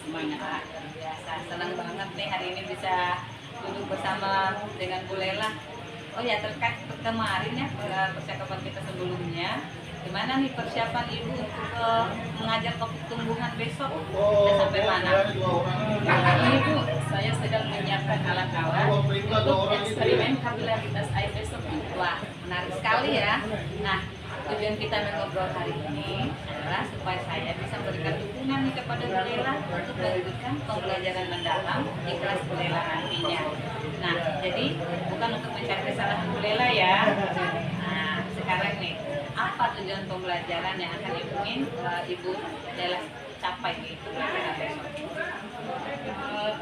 semangat. Biasa, senang banget nih hari ini bisa duduk bersama dengan Bu Lela. Oh ya, terkait kemarin ya percakapan kita sebelumnya, gimana nih persiapan Ibu untuk mengajar topik tumbuhan besok? Udah sampai mana? Ini Bu, saya sedang menyiapkan alat-alat untuk eksperimen kapilaritas air besok. Wah, menarik sekali ya. Nah, tujuan kita mengobrol hari ini adalah supaya saya bisa memberikan dukungan nih kepada Bu Lela untuk melanjutkan pembelajaran mendalam di kelas Bu Lela nantinya. Nah, jadi bukan untuk mencari kesalahan Bu Lela ya. Nah, sekarang nih, apa tujuan pembelajaran yang akan ingin Ibu Lela capai nih pembelajaran besok?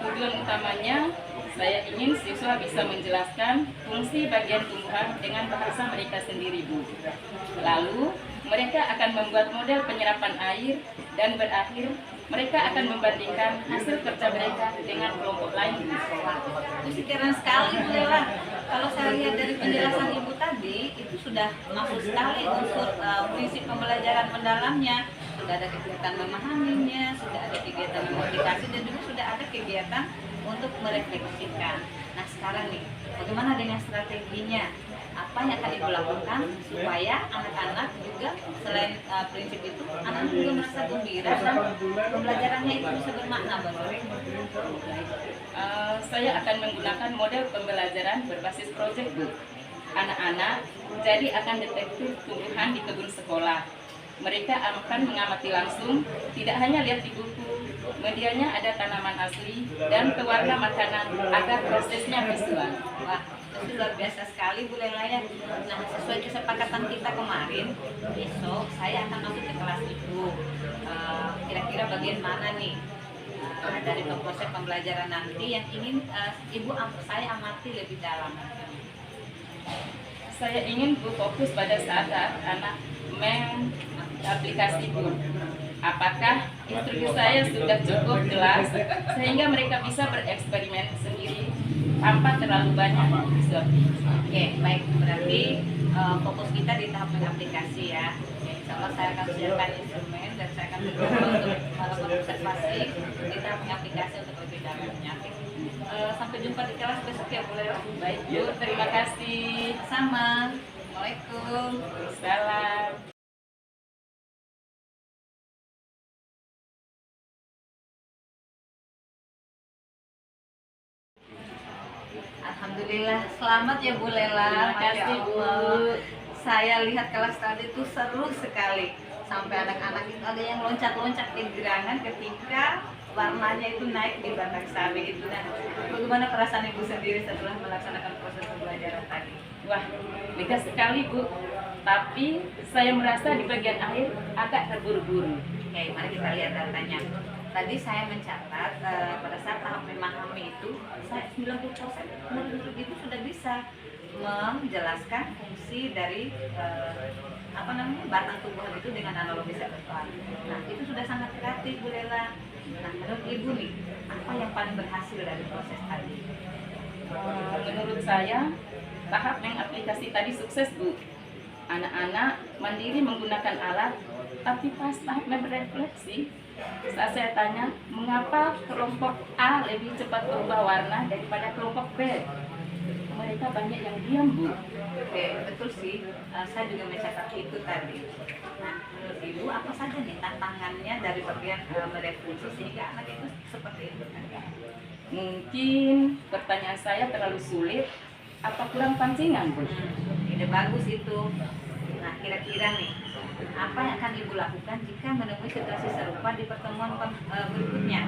Tujuan utamanya saya ingin siswa bisa menjelaskan fungsi bagian tumbuhan dengan bahasa mereka sendiri, Bu. Lalu mereka akan membuat model penyerapan air dan berakhir mereka akan membandingkan hasil kerja mereka dengan kelompok lain di sekolah. Itu keren sekali Bu Lela. Kalau saya lihat dari penjelasan Ibu tadi, itu sudah masuk sekali unsur prinsip pembelajaran mendalamnya. Sudah ada kegiatan memahaminya, sudah ada kegiatan memotivasi, dan juga sudah ada kegiatan untuk merefleksikan. Nah sekarang nih, bagaimana dengan strateginya? Apa yang akan Ibu lakukan supaya anak-anak juga selain prinsip itu, anak-anak juga merasa gembira dan pembelajarannya itu bisa bermakna bagi mereka? Saya akan menggunakan model pembelajaran berbasis proyek, Bu. Anak-anak jadi akan detektif tumbuhan di kebun sekolah. Mereka akan mengamati langsung, tidak hanya lihat di buku, medianya ada tanaman asli dan pewarna makanan agar prosesnya visual. Wah, itu luar biasa sekali Bu Lela ya. Nah, sesuai kesepakatan kita kemarin, besok saya akan masuk ke kelas Ibu. Kira-kira bagian mana nih dari proses pembelajaran nanti yang ingin saya amati lebih dalam? Saya ingin Bu fokus pada saat anak mengaplikasi Bu. Apakah instruksi saya sudah cukup jelas sehingga mereka bisa bereksperimen sendiri tanpa terlalu banyak distorsi? Oke, baik. Berarti fokus kita di tahap mengaplikasi ya. Insya Allah saya akan siapkan instrumen dan saya akan mencoba untuk melakukan observasi di tahap mengaplikasi untuk lebih dalamnya. Sampai jumpa di kelas besok ya Bu Lela. Baik Bu, terima kasih. Sama. Assalamualaikum. Salam. Alhamdulillah, selamat ya Bu Lela. Terima kasih, Masya Bu. Allah. Saya lihat kelas tadi itu seru sekali. Sampai anak-anak itu ada yang loncat-loncat di gerangan ketika warnanya itu naik di batang sawi itu. Nah, bagaimana perasaan Ibu sendiri setelah melaksanakan proses pembelajaran tadi? Wah, lega sekali Bu. Tapi saya merasa di bagian akhir agak terburu-buru. Oke, mari kita lihat datanya. Tadi saya mencatat pada saat tahap memahami itu, saya 90% murid-murid itu sudah bisa menjelaskan fungsi dari batang tumbuhan itu dengan analogi seksual. Nah, itu sudah sangat kreatif Bu Lela. Nah, menurut Ibu nih, apa yang paling berhasil dari proses tadi? Menurut saya, tahap mengaplikasi tadi sukses Bu. Anak-anak mandiri menggunakan alat, tapi pas tahap berefleksi, saat saya tanya, mengapa kelompok A lebih cepat berubah warna daripada kelompok B? Mereka banyak yang diam Bu. Oke, betul sih. Saya juga mencatat itu tadi. Nah, menurut Ibu apa saja nih tantangannya dari bagian merefleksi sehingga anak itu seperti itu? Mungkin pertanyaan saya terlalu sulit, apa kurang pancingan Bu? Ide bagus itu. Nah, kira-kira nih, apa yang akan Ibu lakukan jika menemui situasi serupa di pertemuan berikutnya?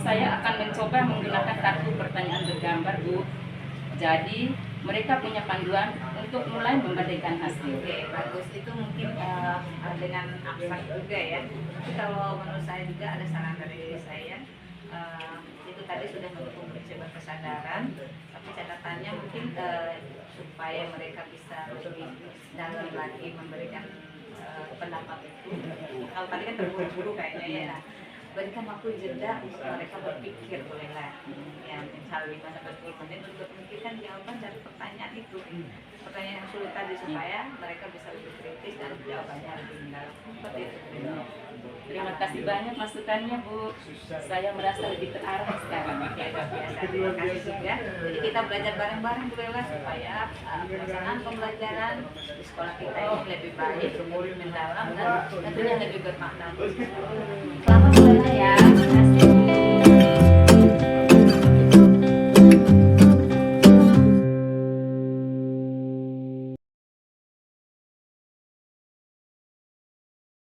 Saya akan mencoba menggunakan kartu pertanyaan bergambar Bu. Jadi mereka punya panduan untuk mulai membandingkan hasil. Oke, bagus. Itu mungkin dengan abstrak juga ya. Tapi kalau menurut saya juga ada saran dari diri saya. Itu tadi sudah mendukung prinsip kesadaran, tapi catatannya mungkin supaya mereka bisa lebih dalam lagi memberikan pendapat itu. Kalau tadi kan terburu-buru kayaknya ya. Nah, berikan waktu jeda untuk mereka berpikir bolehlah. Ya, insya misal 5-10 menit untuk memikirkan jawaban dari pertanyaan itu, pertanyaan yang sulit tadi, supaya mereka bisa lebih kritis dan jawabannya lebih mendalam. Seperti itu. Terima kasih banyak masukannya, Bu. Saya merasa lebih terarah sekarang. Ya, luar biasa. Terima kasih juga. Jadi kita belajar bareng-bareng Bu Lela supaya pelaksanaan pembelajaran di sekolah kita ini lebih baik, lebih mendalam, dan tentunya lebih bermakna. Selamat